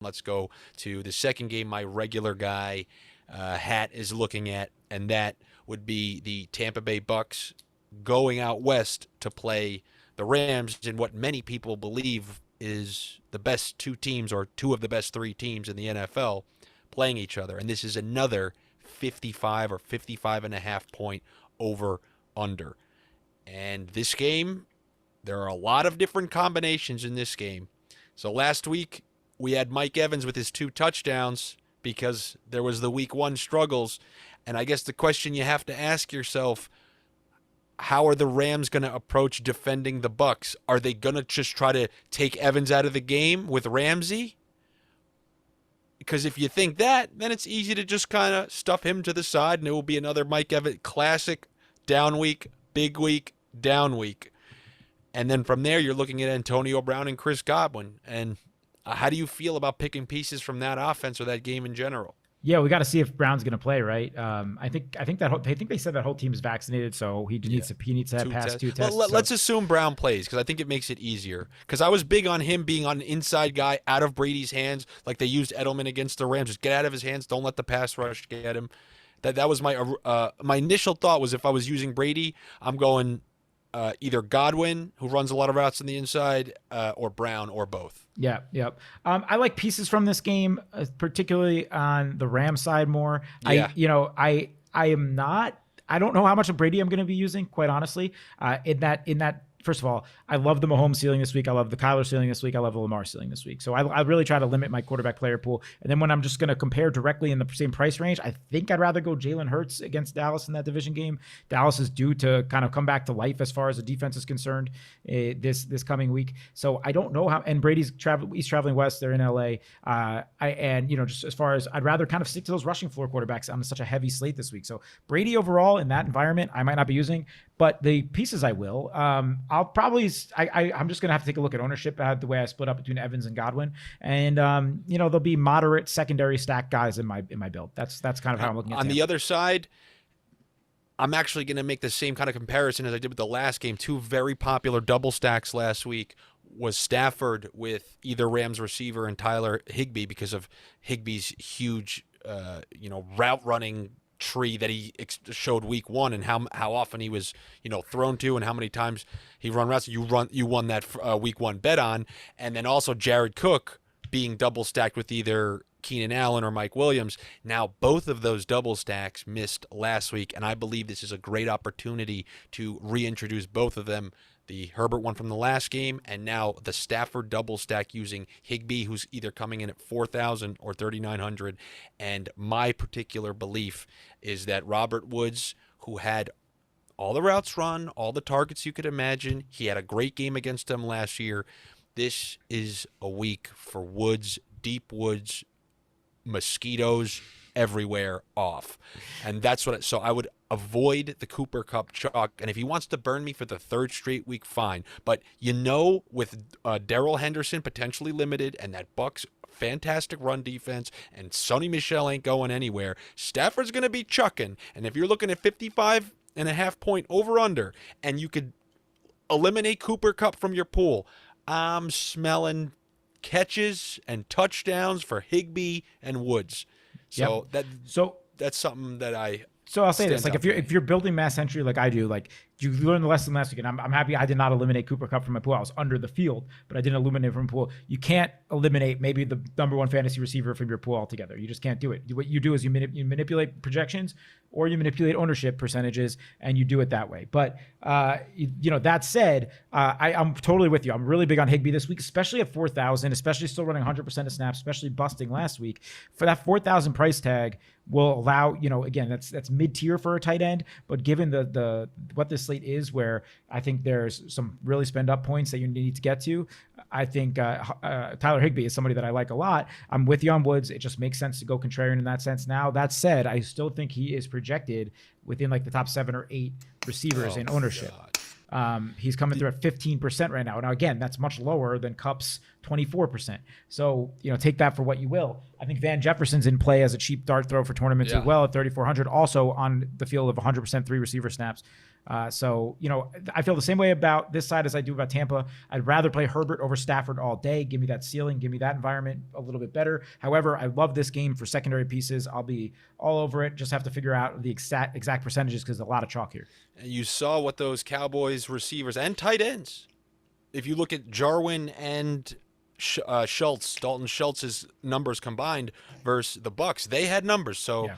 Let's go to the second game my regular guy hat is looking at, and that would be the Tampa Bay Bucks going out west to play the Rams in what many people believe is the best two teams or two of the best three teams in the NFL playing each other. And this is another 55 or 55 and a half point over under. And this game, there are a lot of different combinations in this game. So last week, we had Mike Evans with his 2 touchdowns because there was the week 1 struggles. And I guess the question you have to ask yourself, how are the Rams going to approach defending the Bucks? Are they going to just try to take Evans out of the game with Ramsey? Because if you think that, then it's easy to just kind of stuff him to the side, and it will be another Mike Evans classic down week, big week, down week. And then from there, you're looking at Antonio Brown and Chris Godwin. And how do you feel about picking pieces from that offense or that game in general? Yeah, we got to see if Brown's going to play, right? I think they said that whole team is vaccinated, so he needs to have passed 2 tests. Well, let's assume Brown plays because I think it makes it easier. Because I was big on him being on an inside guy out of Brady's hands, like they used Edelman against the Rams. Just get out of his hands. Don't let the pass rush get him. That was my initial thought was if I was using Brady, I'm going either Godwin, who runs a lot of routes on the inside, or Brown, or both. Yeah, yep. I like pieces from this game, particularly on the Ram side more. Yeah. I don't know how much of Brady I'm going to be using, quite honestly. In that, first of all, I love the Mahomes ceiling this week. I love the Kyler ceiling this week. I love the Lamar ceiling this week. So I really try to limit my quarterback player pool. And then when I'm just going to compare directly in the same price range, I think I'd rather go Jalen Hurts against Dallas in that division game. Dallas is due to kind of come back to life as far as the defense is concerned this coming week. So I don't know how. And Brady's he's traveling west. They're in LA. Just as far as I'd rather kind of stick to those rushing floor quarterbacks on such a heavy slate this week. So Brady overall in that environment, I might not be using, but the pieces I will. I'm just going to have to take a look at ownership, the way I split up between Evans and Godwin. And, there'll be moderate secondary stack guys in my build. That's kind of how I'm looking at it. On the other side, I'm actually going to make the same kind of comparison as I did with the last game. 2 very popular double stacks last week was Stafford with either Rams receiver and Tyler Higbee because of Higbee's huge, route running tree that he showed week 1 and how often he was thrown to and how many times he run routes. You won that week 1 bet on, and then also Jared Cook being double stacked with either Keenan Allen or Mike Williams. Now both of those double stacks missed last week, and I believe this is a great opportunity to reintroduce both of them. The Herbert one from the last game, and now the Stafford double stack using Higbee, who's either coming in at 4,000 or 3,900. And my particular belief is that Robert Woods, who had all the routes run, all the targets you could imagine, he had a great game against them last year. This is a week for Woods, deep woods, mosquitoes everywhere off. And that's so I would avoid the Cooper Kupp chalk. And if he wants to burn me for the 3rd straight week, fine. But with Darrell Henderson potentially limited and that Bucks fantastic run defense and Sonny Michel ain't going anywhere, Stafford's going to be chucking. And if you're looking at 55 and a half point over under and you could eliminate Cooper Kupp from your pool, I'm smelling catches and touchdowns for Higbee and Woods. So that's something that So I'll say this: like if you're building mass entry like I do, like you learned the lesson last week, and I'm happy I did not eliminate Cooper Kupp from my pool. I was under the field, but I didn't eliminate from pool. You can't eliminate maybe the number 1 fantasy receiver from your pool altogether. You just can't do it. What you do is you manipulate projections or you manipulate ownership percentages, and you do it that way. But that said, I'm totally with you. I'm really big on Higbee this week, especially at 4,000, especially still running 100% of snaps, especially busting last week. For that 4,000 price tag will allow, again, that's mid-tier for a tight end, but given the what this slate is, where I think there's some really spend up points that you need to get to, I think Tyler Higbee is somebody that I like a lot. I'm with you on Woods. It just makes sense to go contrarian in that sense. Now, that said, I still think he is projected within like the top 7 or 8 receivers in ownership. He's coming through at 15% right now. Now, again, that's much lower than Kupp's 24%. So, take that for what you will. I think Van Jefferson's in play as a cheap dart throw for tournaments as well at 3,400, also on the field of 100% 3 receiver snaps. So, I feel the same way about this side as I do about Tampa. I'd rather play Herbert over Stafford all day. Give me that ceiling. Give me that environment a little bit better. However, I love this game for secondary pieces. I'll be all over it. Just have to figure out the exact percentages because there's a lot of chalk here. And you saw what those Cowboys receivers and tight ends, if you look at Jarwin and Schultz, Dalton Schultz's numbers combined versus the Bucks, they had numbers. So Yeah.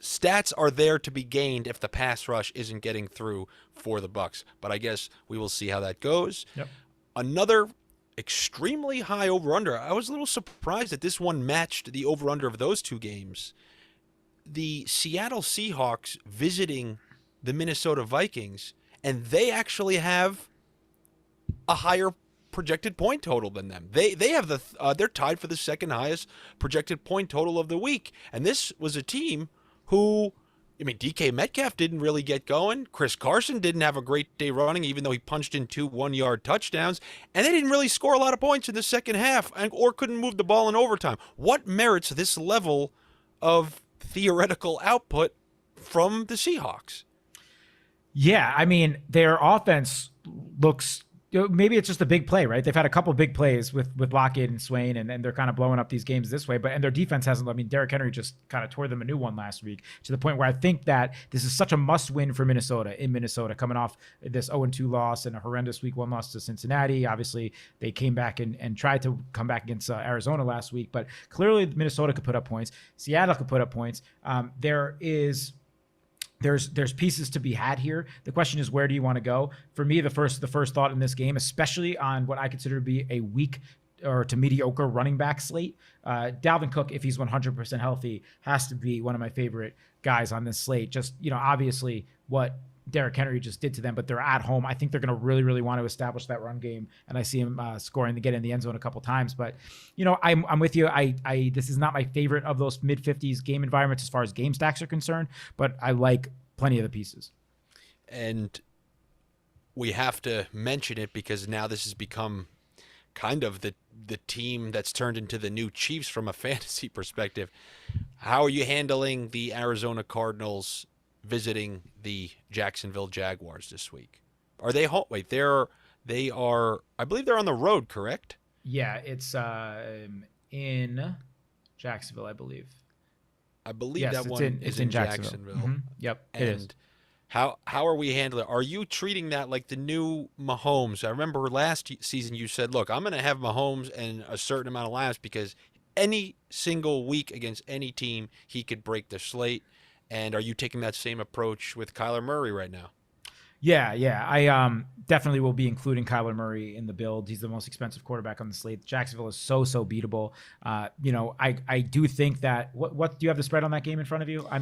stats are there to be gained if the pass rush isn't getting through for the Bucks. But I guess we will see how that goes. Yep. Another extremely high over-under. I was a little surprised that this one matched the over-under of those two games. The Seattle Seahawks visiting the Minnesota Vikings, and they actually have a higher projected point total than them. They have they're tied for the second highest projected point total of the week. And this was a team who, DK Metcalf didn't really get going. Chris Carson didn't have a great day running, even though he punched in 2 one-yard touchdowns. And they didn't really score a lot of points in the second half or couldn't move the ball in overtime. What merits this level of theoretical output from the Seahawks? Yeah, their offense looks, maybe it's just a big play, right? They've had a couple big plays with Lockett and Swain, and they're kind of blowing up these games this way. And their defense hasn't. Derrick Henry just kind of tore them a new one last week, to the point where I think that this is such a must-win for Minnesota, coming off this 0-2 loss and a horrendous Week 1 loss to Cincinnati. Obviously, they came back and tried to come back against Arizona last week, but clearly Minnesota could put up points. Seattle could put up points. There's pieces to be had here. The question is, where do you want to go? For me, the first thought in this game, especially on what I consider to be a weak or to mediocre running back slate, Dalvin Cook, if he's 100% healthy, has to be one of my favorite guys on this slate. Just, obviously what Derrick Henry just did to them, but they're at home. I think they're going to really, really want to establish that run game, and I see him scoring to get in the end zone a couple times. But I'm with you. This is not my favorite of those mid-50s game environments as far as game stacks are concerned, but I like plenty of the pieces. And we have to mention it because now this has become kind of the team that's turned into the new Chiefs from a fantasy perspective. How are you handling the Arizona Cardinals visiting the Jacksonville Jaguars this week? Are they home? Wait, they are. I believe they're on the road, correct? Yeah, it's in Jacksonville, I believe. I believe yes, that one is in Jacksonville. Mm-hmm. Yep, it is. How are we handling it? Are you treating that like the new Mahomes? I remember last season you said, look, I'm going to have Mahomes and a certain amount of laps because any single week against any team, he could break the slate. And are you taking that same approach with Kyler Murray right now? Yeah. I definitely will be including Kyler Murray in the build. He's the most expensive quarterback on the slate. Jacksonville is so beatable. I do think that what do you have the spread on that game in front of you? I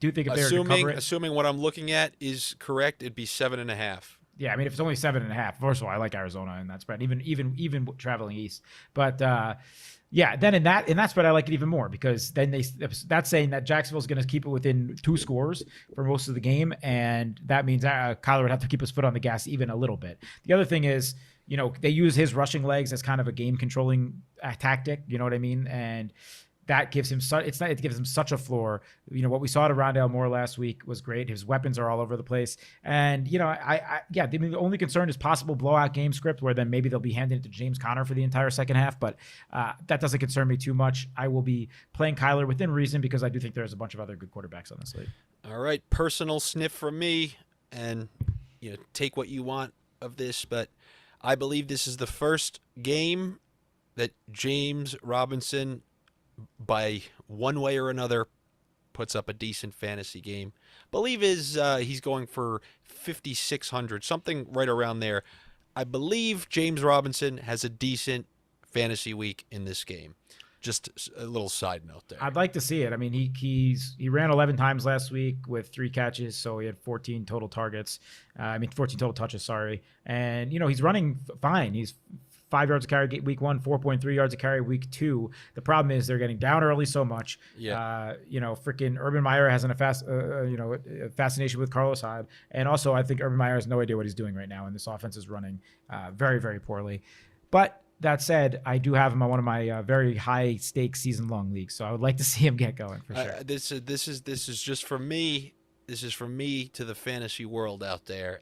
do think if they were to cover it, assuming what I'm looking at is correct, it'd be 7.5. Yeah, if it's only 7.5, first of all, I like Arizona in that spread, even traveling east. But yeah, then in that spread, I like it even more because then that's saying that Jacksonville's going to keep it within 2 scores for most of the game, and that means Kyler would have to keep his foot on the gas even a little bit. The other thing is, they use his rushing legs as kind of a game controlling tactic. You know what I mean? And that gives him it gives him such a floor. What we saw to Rondale Moore last week was great. His weapons are all over the place. And, the only concern is possible blowout game script where then maybe they'll be handing it to James Conner for the entire second half. But that doesn't concern me too much. I will be playing Kyler within reason because I do think there's a bunch of other good quarterbacks on this slate. All right. Personal sniff from me, and take what you want of this, but I believe this is the first game that James Robinson, by one way or another, puts up a decent fantasy game. Believe he's going for 5,600, something right around there. I believe James Robinson has a decent fantasy week in this game. Just a little side note there. I'd like to see it. He ran 11 times last week with 3 catches, so he had 14 total targets. 14 total touches, sorry. And he's running fine. He's 5 yards a carry week 1, 4.3 yards a carry week 2. The problem is they're getting down early so much. Yeah. Freaking Urban Meyer has a fascination with Carlos Hyde, and also I think Urban Meyer has no idea what he's doing right now, and this offense is running very, very poorly. But that said, I do have him on one of my very high stakes season long leagues, so I would like to see him get going for sure. This is just for me. this is from me to the fantasy world out there.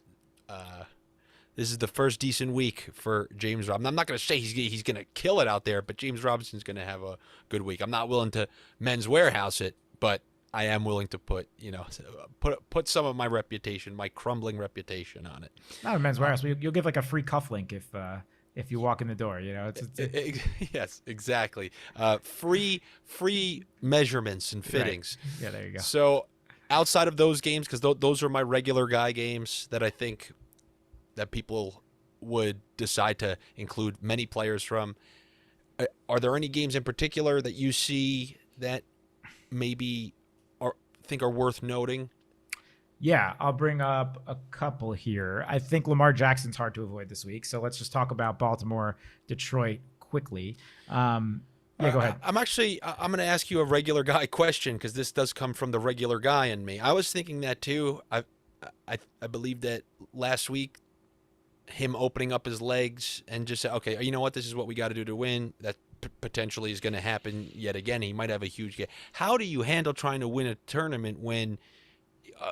This is the first decent week for James Robinson. I'm not going to say he's going to kill it out there, but James Robinson's going to have a good week. I'm not willing to Men's Warehouse it, but I am willing to put some of my reputation, my crumbling reputation, on it. Not a Men's Warehouse. You'll give like a free cuff link if you walk in the door. Yes, exactly. Free measurements and fittings. Right. Yeah, there you go. So outside of those games, because those are my regular guy games that I think that people would decide to include many players from. Are there any games in particular that you see that maybe think are worth noting? Yeah, I'll bring up a couple here. I think Lamar Jackson's hard to avoid this week, so let's just talk about Baltimore, Detroit quickly. Yeah, go ahead. I'm going to ask you a regular guy question because this does come from the regular guy in me. I was thinking that too. I believe that last week, him opening up his legs and just say, okay, you know what, this is what we got to do to win. That potentially is going to happen yet again. He might have a huge game. How do you handle trying to win a tournament when,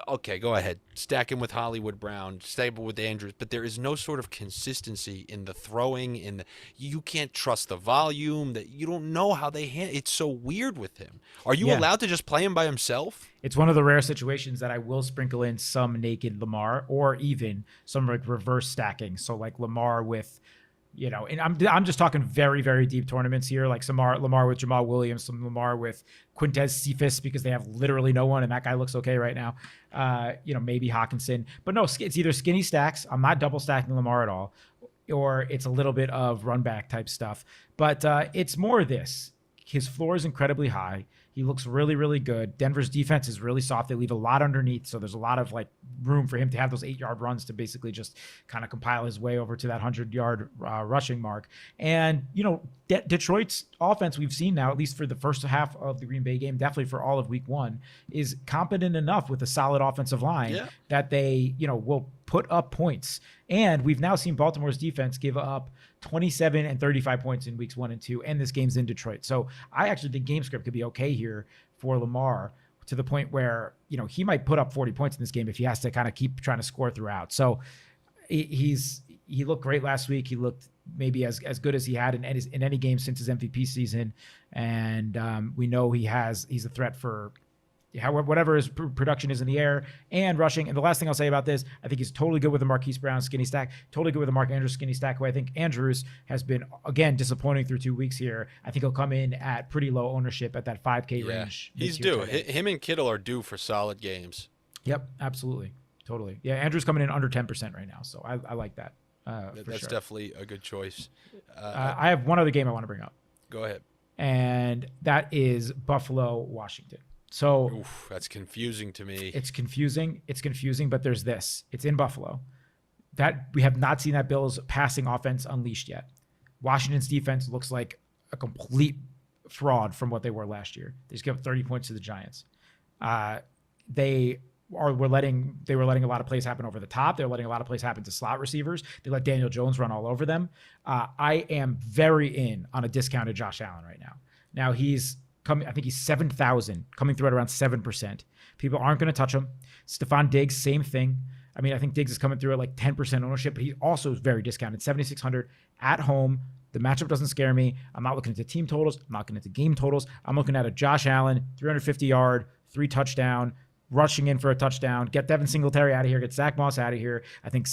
okay, go ahead, stack him with Hollywood Brown, stable with Andrews, but there is no sort of consistency in the throwing, you can't trust the volume, that you don't know how they handle. It's so weird with him. Are you allowed to just play him by himself? It's one of the rare situations that I will sprinkle in some naked Lamar or even some like reverse stacking. So like Lamar with, and I'm just talking very, very deep tournaments here, like some Lamar with Jamal Williams, some Lamar with Quintez Cephas, because they have literally no one, and that guy looks okay right now. Maybe Hawkinson. But no, it's either skinny stacks. I'm not double stacking Lamar at all, or it's a little bit of run back type stuff. But it's more this. His floor is incredibly high. He looks really, really good. Denver's defense is really soft. They leave a lot underneath, so there's a lot of like room for him to have those 8-yard runs to basically just kind of compile his way over to that 100-yard rushing mark. And Detroit's offense, we've seen now, at least for the first half of the Green Bay game, definitely for all of Week 1, is competent enough with a solid offensive line that they will put up points. And we've now seen Baltimore's defense give up 27 and 35 points in weeks 1 and 2, and this game's in Detroit. So I actually think game script could be okay here for Lamar, to the point where, he might put up 40 points in this game if he has to kind of keep trying to score throughout. So he looked great last week. He looked maybe as good as he had in any game since his MVP season. And we know he's a threat for whatever his production is in the air and rushing. And the last thing I'll say about this, I think he's totally good with the Marquise Brown skinny stack, totally good with the Mark Andrews skinny stack, who I think Andrews has been, again, disappointing through 2 weeks here. I think he'll come in at pretty low ownership at that 5K range. He's due. Him and Kittle are due for solid games. Yep, absolutely. Totally. Yeah, Andrews coming in under 10% right now, so I like that. That's definitely a good choice. I have one other game I want to bring up. Go ahead. And that is Buffalo, Washington. So that's confusing to me. It's confusing, but there's this. It's in Buffalo. That we have not seen that Bills passing offense unleashed yet. Washington's defense looks like a complete fraud from what they were last year. They just gave up 30 points to the Giants. They were letting a lot of plays happen over the top. They're letting a lot of plays happen to slot receivers. They let Daniel Jones run all over them. I am very in on a discounted Josh Allen right now. Now I think he's 7,000, coming through at around 7%. People aren't going to touch him. Stephon Diggs, same thing. I mean, I think Diggs is coming through at like 10% ownership, but he also is very discounted, 7,600 at home. The matchup doesn't scare me. I'm not looking at the team totals. I'm not looking at the game totals. I'm looking at a Josh Allen, 350-yard, 3-touchdown, rushing in for a touchdown. Get Devin Singletary out of here. Get Zach Moss out of here. I think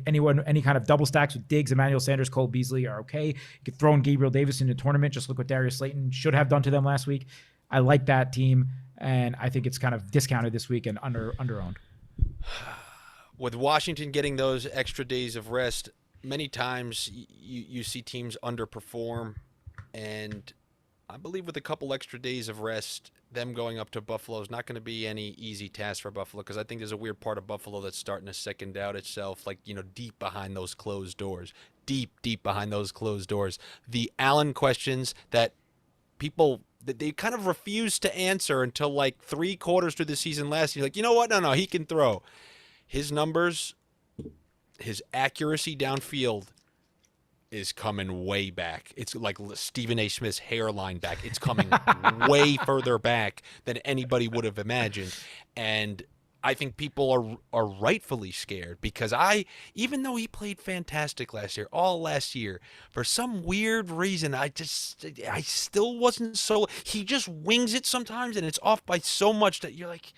any kind of double stacks with Diggs, Emmanuel Sanders, Cole Beasley are okay. You could throw in Gabriel Davis in the tournament. Just look what Darius Slayton should have done to them last week. I like that team, and I think it's kind of discounted this week and under-owned. With Washington getting those extra days of rest, many times you see teams underperform, and I believe with a couple extra days of rest, them going up to Buffalo is not going to be any easy task for Buffalo, because I think there's a weird part of Buffalo that's starting to second out itself, like, deep behind those closed doors. Deep behind those closed doors. The Allen questions that people, they kind of refused to answer until like 3 quarters through the season last year. Like, you know what? No, he can throw. His numbers, his accuracy downfield is coming way back. It's like Stephen A. Smith's hairline back. It's coming way further back than anybody would have imagined. And I think people are rightfully scared because even though he played fantastic last year, all last year, for some weird reason, I still wasn't so. He just wings it sometimes, and it's off by so much that you're like,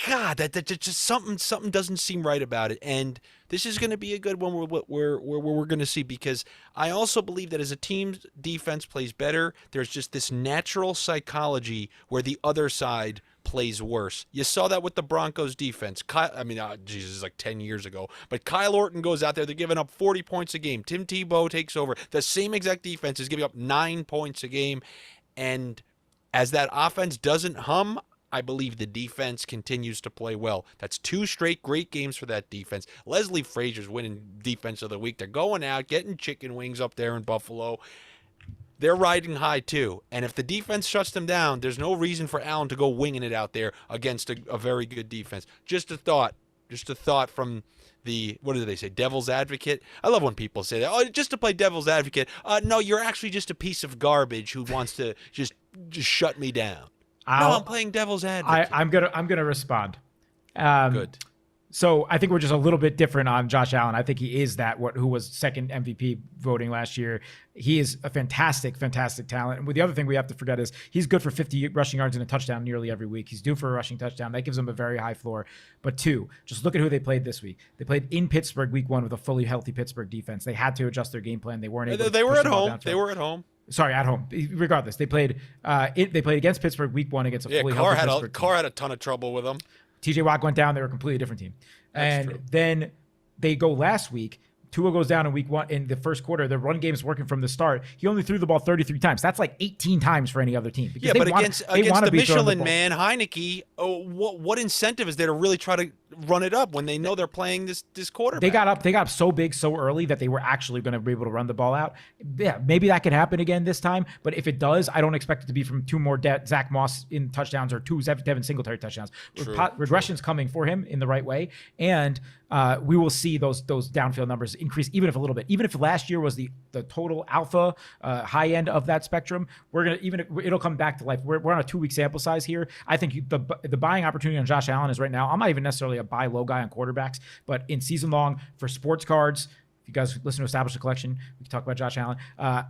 God, that just something doesn't seem right about it. And this is going to be a good one where we're going to see, because I also believe that as a team's defense plays better, there's just this natural psychology where the other side plays worse. You saw that with the Broncos defense. Jesus, is like 10 years ago. But Kyle Orton goes out there, they're giving up 40 points a game. Tim Tebow takes over. The same exact defense is giving up 9 points a game. And as that offense doesn't hum, I believe the defense continues to play well. That's 2 straight great games for that defense. Leslie Frazier's winning defense of the week. They're going out, getting chicken wings up there in Buffalo. They're riding high too. And if the defense shuts them down, there's no reason for Allen to go winging it out there against a very good defense. Just a thought. Just a thought from the, what do they say, devil's advocate? I love when people say that. Oh, just to play devil's advocate. No, you're actually just a piece of garbage who wants to just shut me down. No, I'm playing devil's advocate. I'm gonna respond. Good. So I think we're just a little bit different on Josh Allen. I think he is who was second MVP voting last year. He is a fantastic talent. And the other thing we have to forget is he's good for 50 rushing yards and a touchdown nearly every week. He's due for a rushing touchdown. That gives him a very high floor. But 2, just look at who they played this week. They played in Pittsburgh week 1 with a fully healthy Pittsburgh defense. They had to adjust their game plan. They weren't able. They were at home. They were at home. Sorry, at home. Regardless, they played. They played against Pittsburgh week 1 against a fully healthy Pittsburgh team. Carr had a ton of trouble with them. TJ Watt went down. They were a completely different team. That's true. Then they go last week. Tua goes down in week 1 in the first quarter. The run game's working from the start. He only threw the ball 33 times. That's like 18 times for any other team. Yeah, but against the Michelin man, Heineke, what incentive is there to really try to run it up when they know they're playing this quarterback? They got up so big so early that they were actually going to be able to run the ball out. Yeah, maybe that could happen again this time. But if it does, I don't expect it to be from 2 more Zach Moss in touchdowns or 2 Devin Singletary touchdowns. Regression's coming for him in the right way, and we will see those downfield numbers increase even if a little bit. Even if last year was the total alpha high end of that spectrum, it'll come back to life. We're on a 2-week sample size here. I think the buying opportunity on Josh Allen is right now. I'm not even necessarily a buy low guy on quarterbacks, but in season long for sports cards, if you guys listen to Establish a Collection, we can talk about Josh Allen.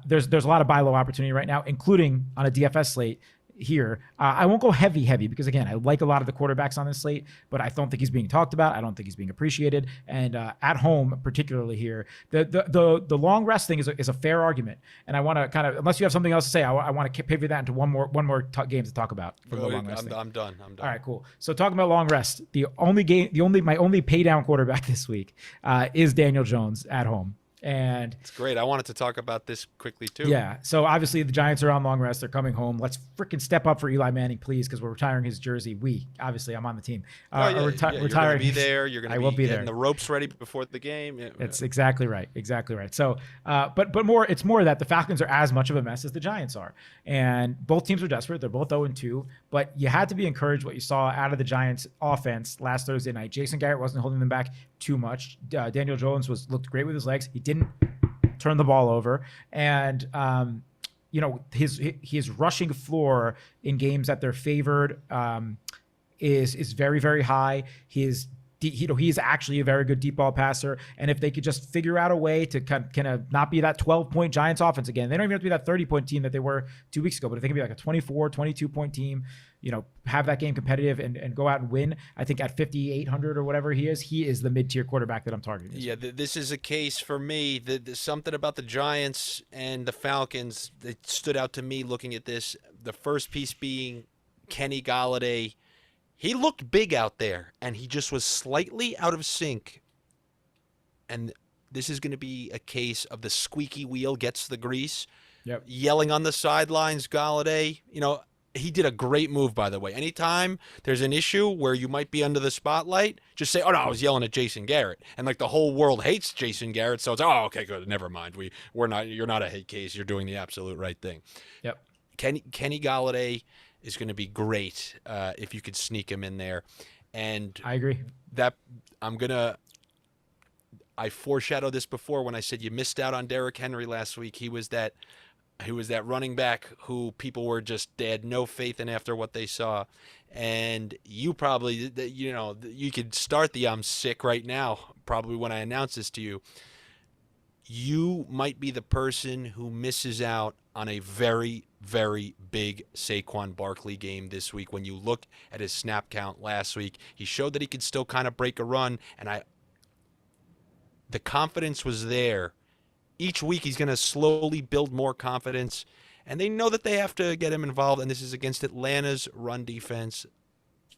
There's a lot of buy low opportunity right now, including on a DFS slate here. I won't go heavy because, again, I like a lot of the quarterbacks on this slate, but I don't think he's being talked about. I don't think he's being appreciated. And at home, particularly here, the long rest thing is a fair argument. And I want to kind of, unless you have something else to say, I want to pivot that into one more game to talk about. For the long rest I'm done. All right, cool. So talking about long rest, my only pay down quarterback this week is Daniel Jones at home. And it's great. I wanted to talk about this quickly too. Yeah. So obviously the Giants are on long rest. They're coming home. Let's freaking step up for Eli Manning, please, because we're retiring his jersey. Obviously, I'm on the team. You're going to be there. You're going to be getting the ropes ready before the game. Yeah. It's exactly right. Exactly right. So, but it's more that the Falcons are as much of a mess as the Giants are, and both teams are desperate. They're both 0-2. But you had to be encouraged what you saw out of the Giants' offense last Thursday night. Jason Garrett wasn't holding them back too much. Daniel Jones looked great with his legs. He didn't turn the ball over, and his rushing floor in games that they're favored is very, very high. He's actually a very good deep ball passer, and if they could just figure out a way to kind of not be that 12-point Giants offense again, they don't even have to be that 30-point team that they were 2 weeks ago, but if they can be like a 24, 22-point team, have that game competitive and go out and win, I think at 5,800 or whatever he is the mid-tier quarterback that I'm targeting. Yeah, this is a case for me. There's something about the Giants and the Falcons that stood out to me looking at this. The first piece being Kenny Golladay. He looked big out there, and he just was slightly out of sync. And this is going to be a case of the squeaky wheel gets the grease. Yep. Yelling on the sidelines, Golladay, he did a great move, by the way. Anytime there's an issue where you might be under the spotlight, just say, oh, no, I was yelling at Jason Garrett. And, the whole world hates Jason Garrett, so it's, oh, okay, good, never mind. You're not a hate case. You're doing the absolute right thing. Yep. Kenny Golladay is going to be great if you could sneak him in there. And I agree. I foreshadowed this before when I said you missed out on Derrick Henry last week. He was that who was that running back who people were just, they had no faith in after what they saw. And you probably, you could start the I'm sick right now, probably when I announce this to you. You might be the person who misses out on a very, very big Saquon Barkley game this week. When you look at his snap count last week, he showed that he could still kind of break a run, and the confidence was there. Each week he's going to slowly build more confidence, and they know that they have to get him involved, and this is against Atlanta's run defense.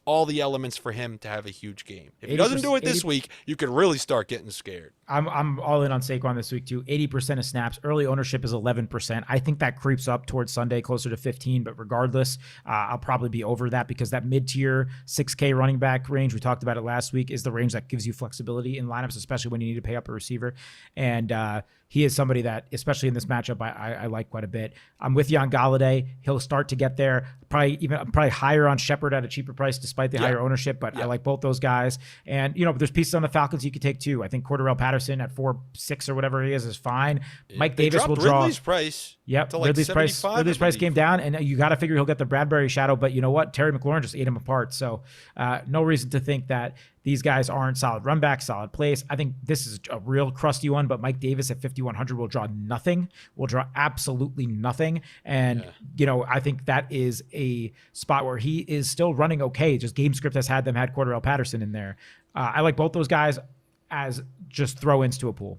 All the elements for him to have a huge game. If he doesn't do it this week, you could really start getting scared. I'm all in on Saquon this week too. 80% of snaps. Early ownership is 11%. I think that creeps up towards Sunday closer to 15, but regardless, I'll probably be over that because that mid-tier 6K running back range, we talked about it last week, is the range that gives you flexibility in lineups, especially when you need to pay up a receiver. And he is somebody that, especially in this matchup, I like quite a bit. I'm with you on Galladay. He'll start to get there. Probably higher on Shepard at a cheaper price despite the higher ownership, but I like both those guys. And, there's pieces on the Falcons you could take too. I think Cordarrelle Patterson at 4.6 or whatever he is fine. Mike Davis will draw. Ridley's price. Yep. To like Ridley's price came down, and you got to figure he'll get the Bradbury shadow, but you know what? Terry McLaurin just ate him apart. So no reason to think that these guys aren't solid run backs, solid plays. I think this is a real crusty one, but Mike Davis at 5,100 will draw nothing, will draw absolutely nothing. And, I think that is a spot where he is still running okay. Just game script has had Cordarrelle Patterson in there. I like both those guys as just throw-ins to a pool.